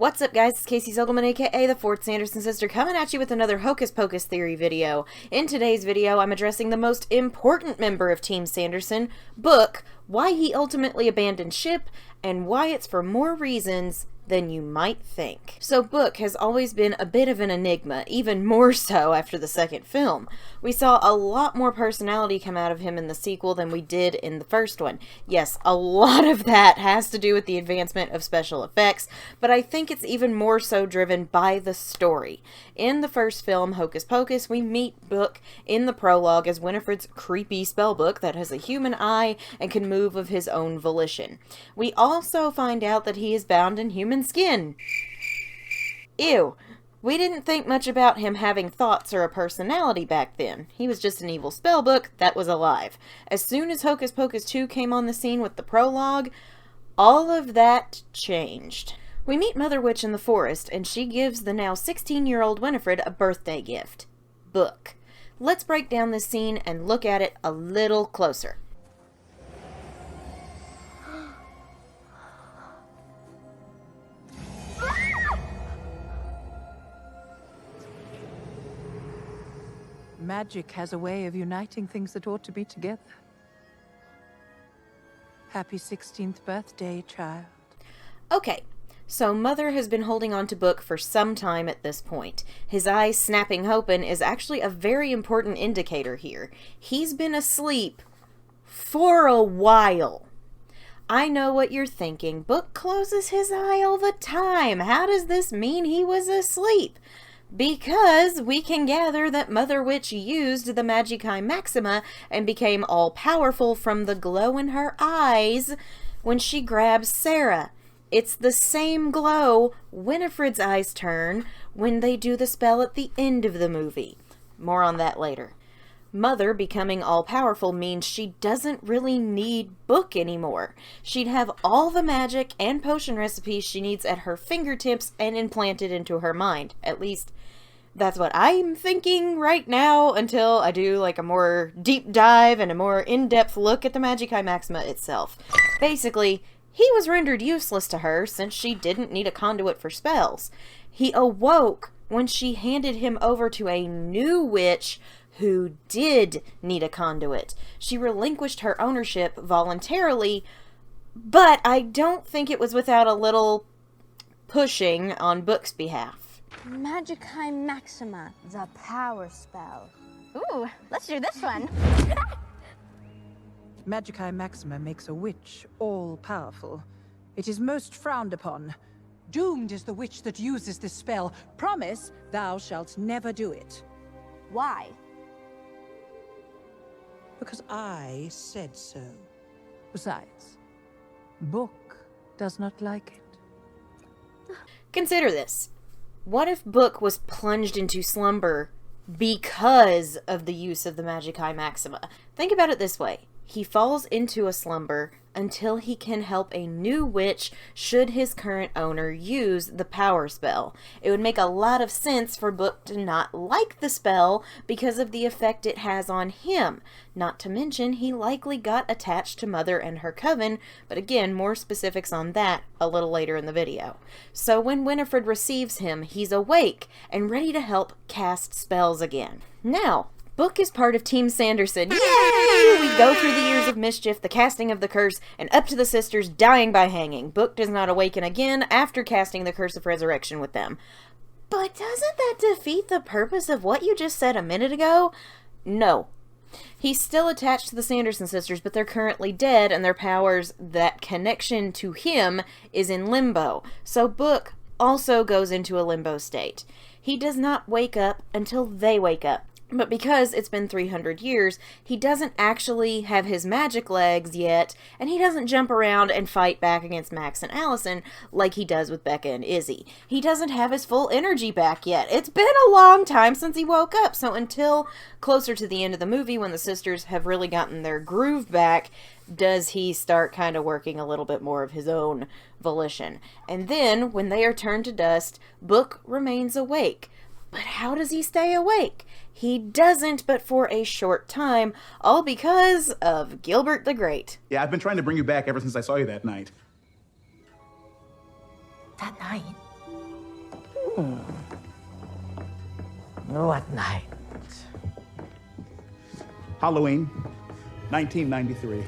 What's up, guys? It's Casey Zogelman, aka the Fourth Sanderson Sister, coming at you with another Hocus Pocus theory video. In today's video, I'm addressing the most important member of Team Sanderson, Book, why he ultimately abandoned ship, and why it's for more reasons than you might think. So Book has always been a bit of an enigma, even more so after the second film. We saw a lot more personality come out of him in the sequel than we did in the first one. Yes, a lot of that has to do with the advancement of special effects, but I think it's even more so driven by the story. In the first film, Hocus Pocus, we meet Book in the prologue as Winifred's creepy spellbook that has a human eye and can move of his own volition. We also find out that he is bound in human skin. Ew. We didn't think much about him having thoughts or a personality back then. He was just an evil spellbook that was alive. As soon as Hocus Pocus 2 came on the scene with the prologue, all of that changed. We meet Mother Witch in the forest, and she gives the now 16-year-old Winifred a birthday gift. Book. Let's break down this scene and look at it a little closer. Magic has a way of uniting things that ought to be together. Happy 16th birthday, child. Okay, so Mother has been holding on to Book for some time at this point. His eyes snapping open is actually a very important indicator here. He's been asleep for a while. I know what you're thinking. Book closes his eye all the time. How does this mean he was asleep? Because we can gather that Mother Witch used the Magicae Maxima and became all-powerful from the glow in her eyes when she grabs Sarah. It's the same glow Winifred's eyes turn when they do the spell at the end of the movie. More on that later. Mother becoming all-powerful means she doesn't really need Book anymore. She'd have all the magic and potion recipes she needs at her fingertips and implanted into her mind. At least, that's what I'm thinking right now until I do like a more deep dive and a more in-depth look at the Magicae Maxima itself. Basically, he was rendered useless to her since she didn't need a conduit for spells. He awoke when she handed him over to a new witch who did need a conduit. She relinquished her ownership voluntarily, but I don't think it was without a little pushing on Book's behalf. Magicae Maxima, the power spell. Ooh, let's do this one. Magicae Maxima makes a witch all-powerful. It is most frowned upon. Doomed is the witch that uses this spell. Promise thou shalt never do it. Why? Because I said so. Besides, Book does not like it. Consider this. What if Book was plunged into slumber because of the use of the Magicae Maxima? Think about it this way. He falls into a slumber until he can help a new witch should his current owner use the power spell. It would make a lot of sense for Book to not like the spell because of the effect it has on him. Not to mention, he likely got attached to Mother and her coven, but again, more specifics on that a little later in the video. So when Winifred receives him, he's awake and ready to help cast spells again. Now, Book is part of Team Sanderson. Yay! We go through the years of mischief, the casting of the curse, and up to the sisters dying by hanging. Book does not awaken again after casting the curse of resurrection with them. But doesn't that defeat the purpose of what you just said a minute ago? No. He's still attached to the Sanderson sisters, but they're currently dead, and their powers, that connection to him, is in limbo. So Book also goes into a limbo state. He does not wake up until they wake up. But because it's been 300 years, he doesn't actually have his magic legs yet, and he doesn't jump around and fight back against Max and Allison like he does with Becca and Izzy. He doesn't have his full energy back yet. It's been a long time since he woke up, so until closer to the end of the movie, when the sisters have really gotten their groove back, does he start kind of working a little bit more of his own volition. And then, when they are turned to dust, Book remains awake. But how does he stay awake? He doesn't, but for a short time, all because of Gilbert the Great. Yeah, I've been trying to bring you back ever since I saw you that night. That night? What night? Halloween, 1993.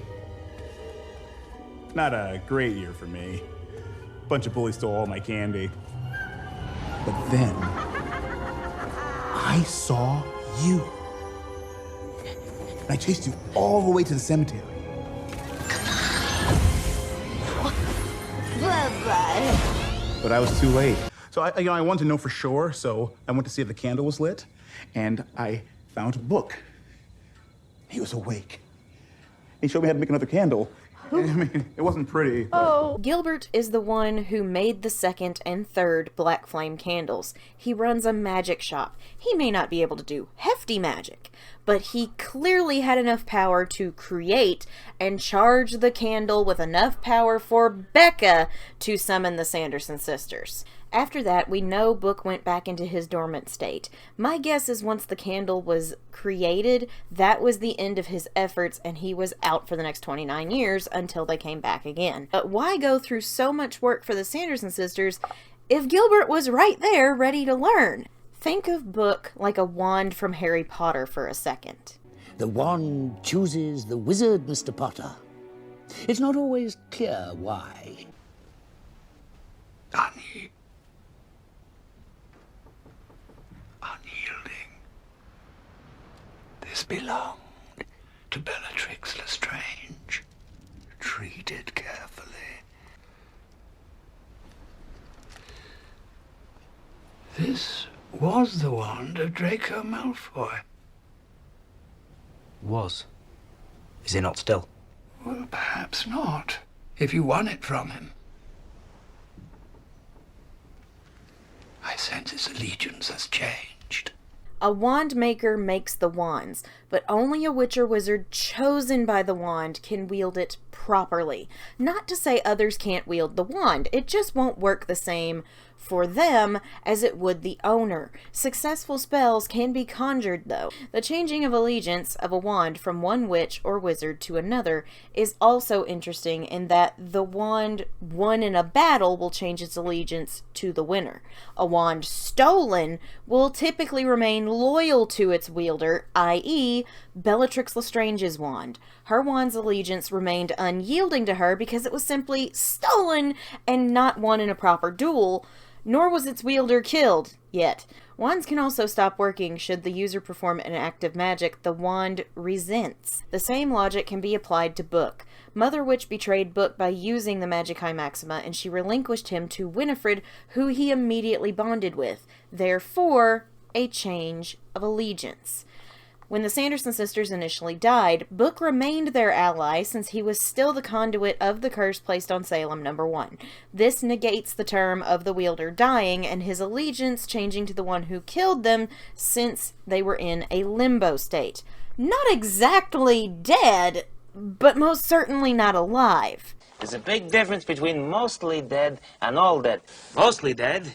Not a great year for me. A bunch of bullies stole all my candy. But then, I saw you. And I chased you all the way to the cemetery. Bye-bye. But I was too late. So I wanted to know for sure, so I went to see if the candle was lit, and I found a book. He was awake. He showed me how to make another candle. I mean, it wasn't pretty. Gilbert is the one who made the second and third black flame candles. He runs a magic shop. He may not be able to do hefty magic, but he clearly had enough power to create and charge the candle with enough power for Becca to summon the Sanderson sisters. After that, we know Book went back into his dormant state. My guess is once the candle was created, that was the end of his efforts and he was out for the next 29 years until they came back again. But why go through so much work for the Sanderson sisters if Gilbert was right there ready to learn? Think of Book like a wand from Harry Potter for a second. The wand chooses the wizard, Mr. Potter. It's not always clear why. Unyielding. This belonged to Bellatrix Lestrange. Treat it carefully. This was the wand of Draco Malfoy. Was. Is it not still? Well, perhaps not, if you won it from him. I sense his allegiance has changed. A wand maker makes the wands, but only a witch or wizard chosen by the wand can wield it properly. Not to say others can't wield the wand, it just won't work the same for them as it would the owner. Successful spells can be conjured though. The changing of allegiance of a wand from one witch or wizard to another is also interesting in that the wand won in a battle will change its allegiance to the winner. A wand stolen will typically remain loyal to its wielder, i.e. Bellatrix Lestrange's wand. Her wand's allegiance remained unyielding to her because it was simply stolen and not won in a proper duel, nor was its wielder killed yet. Wands can also stop working should the user perform an act of magic the wand resents. The same logic can be applied to Book. Mother Witch betrayed Book by using the Magicae Maxima, and she relinquished him to Winifred, who he immediately bonded with. Therefore, a change of allegiance. When the Sanderson sisters initially died, Book remained their ally since he was still the conduit of the curse placed on Salem number 1. This negates the term of the wielder dying and his allegiance changing to the one who killed them since they were in a limbo state. Not exactly dead, but most certainly not alive. There's a big difference between mostly dead and all dead. Mostly dead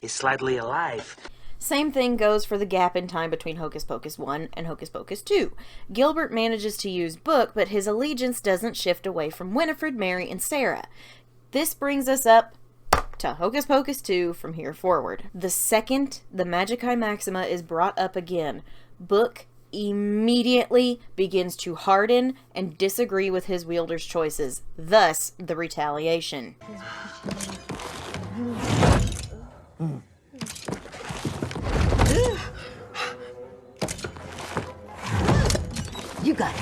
is slightly alive. Same thing goes for the gap in time between Hocus Pocus 1 and Hocus Pocus 2. Gilbert manages to use Book, but his allegiance doesn't shift away from Winifred, Mary, and Sarah. This brings us up to Hocus Pocus 2 from here forward. The second the Magicae Maxima is brought up again, Book immediately begins to harden and disagree with his wielder's choices, thus the retaliation. You got it.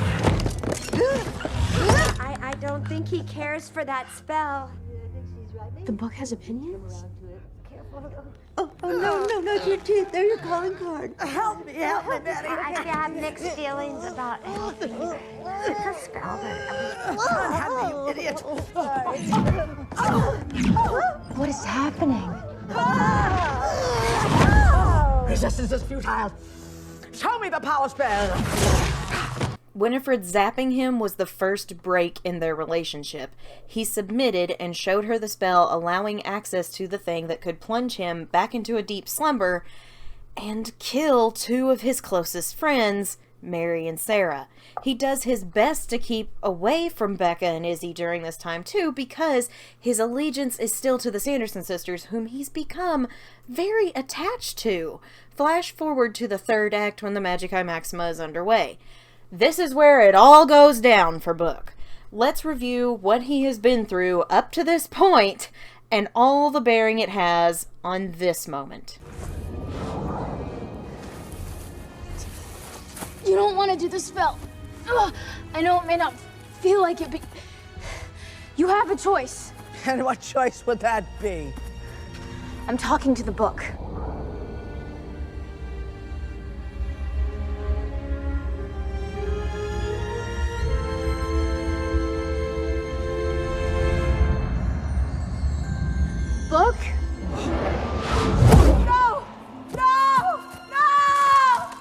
I don't think he cares for that spell. The book has opinions? Oh, no, your teeth. They're your calling card. Help me, Betty. I have mixed feelings about anything. It's a spell that You idiot. What is happening? Resistance is futile. Show me the power spell. Winifred zapping him was the first break in their relationship. He submitted and showed her the spell, allowing access to the thing that could plunge him back into a deep slumber and kill two of his closest friends, Mary and Sarah. He does his best to keep away from Becca and Izzy during this time too, because his allegiance is still to the Sanderson sisters, whom he's become very attached to. Flash forward to the third act when the Magicae Maxima is underway. This is where it all goes down for Book. Let's review what he has been through up to this point and all the bearing it has on this moment. You don't want to do the spell. Ugh, I know it may not feel like it, but you have a choice. And what choice would that be? I'm talking to the book. Book? No! No! No!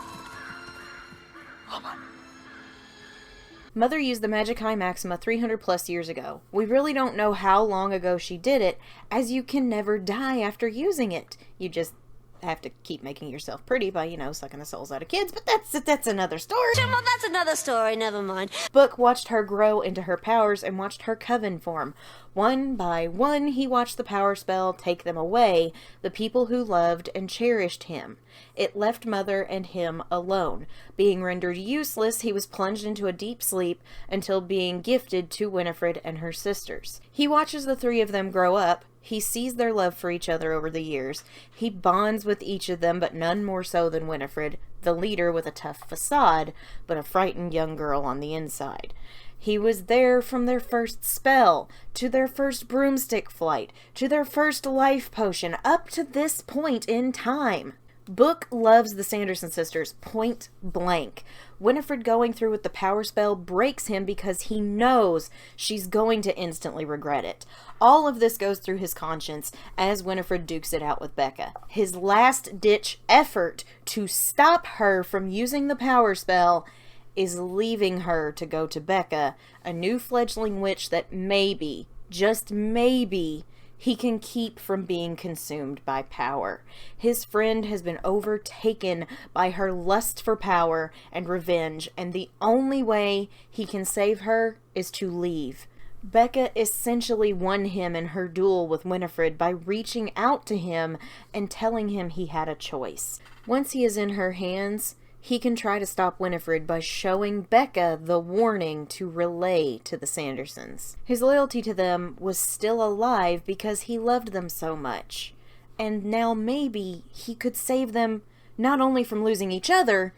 Mother used the Magicae Maxima 300 plus years ago. We really don't know how long ago she did it, as you can never die after using it. You just have to keep making yourself pretty by, sucking the souls out of kids, but that's another story. Well, that's another story, never mind. Book watched her grow into her powers and watched her coven form. One by one, he watched the power spell take them away, the people who loved and cherished him. It left Mother and him alone. Being rendered useless, he was plunged into a deep sleep until being gifted to Winifred and her sisters. He watches the three of them grow up. He sees their love for each other over the years. He bonds with each of them, but none more so than Winifred, the leader with a tough facade, but a frightened young girl on the inside. He was there from their first spell, to their first broomstick flight, to their first life potion, up to this point in time. Book loves the Sanderson sisters, point blank. Winifred going through with the power spell breaks him because he knows she's going to instantly regret it. All of this goes through his conscience as Winifred dukes it out with Becca. His last-ditch effort to stop her from using the power spell is leaving her to go to Becca, a new fledgling witch that maybe, just maybe, he can keep from being consumed by power. His friend has been overtaken by her lust for power and revenge, and the only way he can save her is to leave. Becca essentially won him in her duel with Winifred by reaching out to him and telling him he had a choice. Once he is in her hands, he can try to stop Winifred by showing Becca the warning to relay to the Sandersons. His loyalty to them was still alive because he loved them so much. And now maybe he could save them not only from losing each other,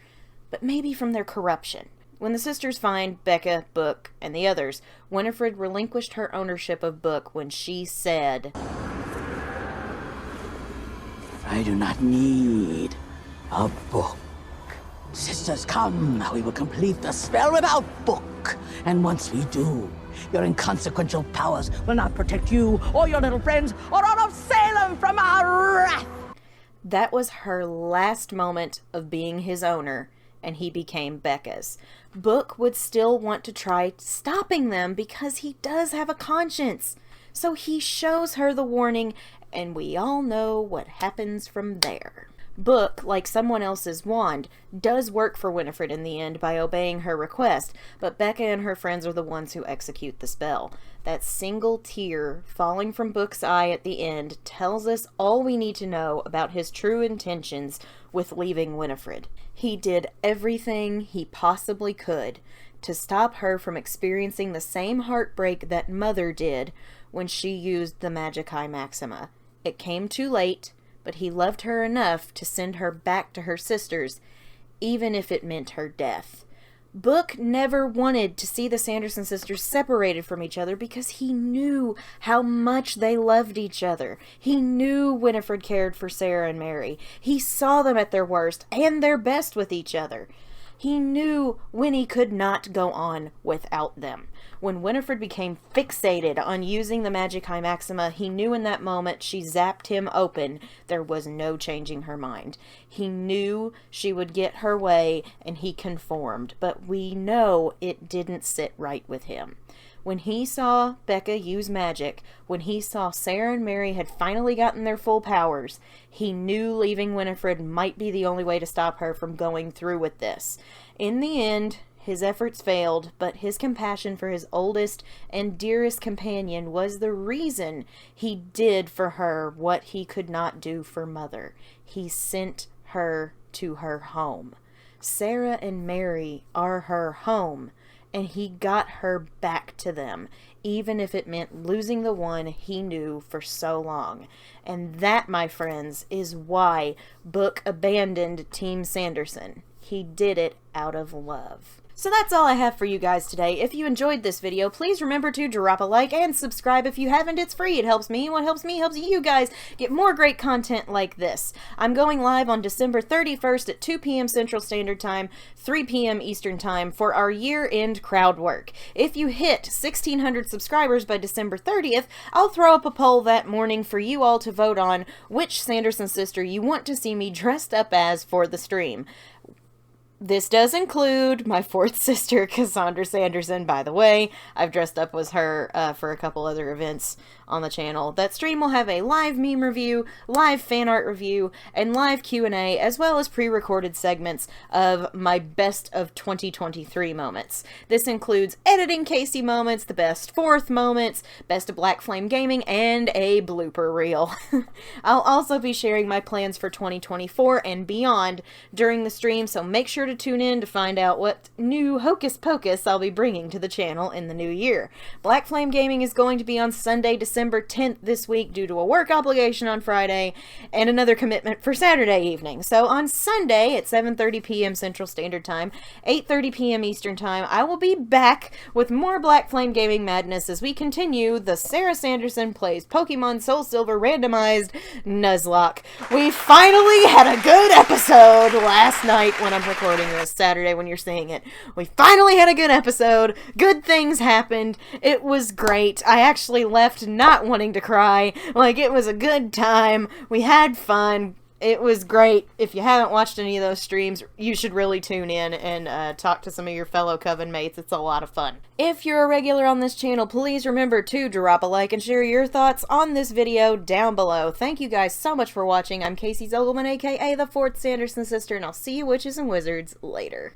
but maybe from their corruption. When the sisters find Becca, Book, and the others, Winifred relinquished her ownership of Book when she said, I do not need a book. Sisters, come. We will complete the spell without book. And once we do, your inconsequential powers will not protect you or your little friends or all of Salem from our wrath. That was her last moment of being his owner, and he became Becca's. Book would still want to try stopping them because he does have a conscience. So he shows her the warning, and we all know what happens from there. Book, like someone else's wand, does work for Winifred in the end by obeying her request, but Becca and her friends are the ones who execute the spell. That single tear falling from Book's eye at the end tells us all we need to know about his true intentions with leaving Winifred. He did everything he possibly could to stop her from experiencing the same heartbreak that Mother did when she used the Magicae Maxima. It came too late, but he loved her enough to send her back to her sisters, even if it meant her death. Book never wanted to see the Sanderson sisters separated from each other because he knew how much they loved each other. He knew Winifred cared for Sarah and Mary. He saw them at their worst and their best with each other. He knew Winnie could not go on without them. When Winifred became fixated on using the Magicae Maxima, he knew in that moment she zapped him open. There was no changing her mind. He knew she would get her way, and he conformed. But we know it didn't sit right with him. When he saw Becca use magic, when he saw Sarah and Mary had finally gotten their full powers, he knew leaving Winifred might be the only way to stop her from going through with this. In the end, his efforts failed, but his compassion for his oldest and dearest companion was the reason he did for her what he could not do for Mother. He sent her to her home. Sarah and Mary are her home, and he got her back to them, even if it meant losing the one he knew for so long. And that, my friends, is why Book abandoned Team Sanderson. He did it out of love. So that's all I have for you guys today. If you enjoyed this video, please remember to drop a like and subscribe if you haven't. It's free. It helps me. What helps me helps you guys get more great content like this. I'm going live on December 31st at 2 p.m. Central Standard Time, 3 p.m. Eastern Time for our year-end crowd work. If you hit 1,600 subscribers by December 30th, I'll throw up a poll that morning for you all to vote on which Sanderson sister you want to see me dressed up as for the stream. This does include my fourth sister, Cassandra Sanderson, by the way. I've dressed up as her for a couple other events on the channel. That stream will have a live meme review, live fan art review, and live Q&A, as well as pre-recorded segments of my best of 2023 moments. This includes editing Casey moments, the best fourth moments, best of Black Flame Gaming, and a blooper reel. I'll also be sharing my plans for 2024 and beyond during the stream, so make sure to tune in to find out what new Hocus Pocus I'll be bringing to the channel in the new year. Black Flame Gaming is going to be on Sunday, December 10th this week due to a work obligation on Friday and another commitment for Saturday evening. So on Sunday at 7:30 p.m. Central Standard Time, 8:30 p.m. Eastern Time, I will be back with more Black Flame Gaming madness as we continue the Sarah Sanderson Plays Pokemon Soul Silver randomized Nuzlocke. We finally had a good episode last night when I'm recording this, Saturday when you're seeing it. We finally had a good episode. Good things happened. It was great. I actually left not wanting to cry. Like, it was a good time. We had fun. It was great. If you haven't watched any of those streams, you should really tune in and talk to some of your fellow Coven mates. It's a lot of fun. If you're a regular on this channel, please remember to drop a like and share your thoughts on this video down below. Thank you guys so much for watching. I'm Casey Zogelman, aka the Fourth Sanderson Sister, and I'll see you witches and wizards later.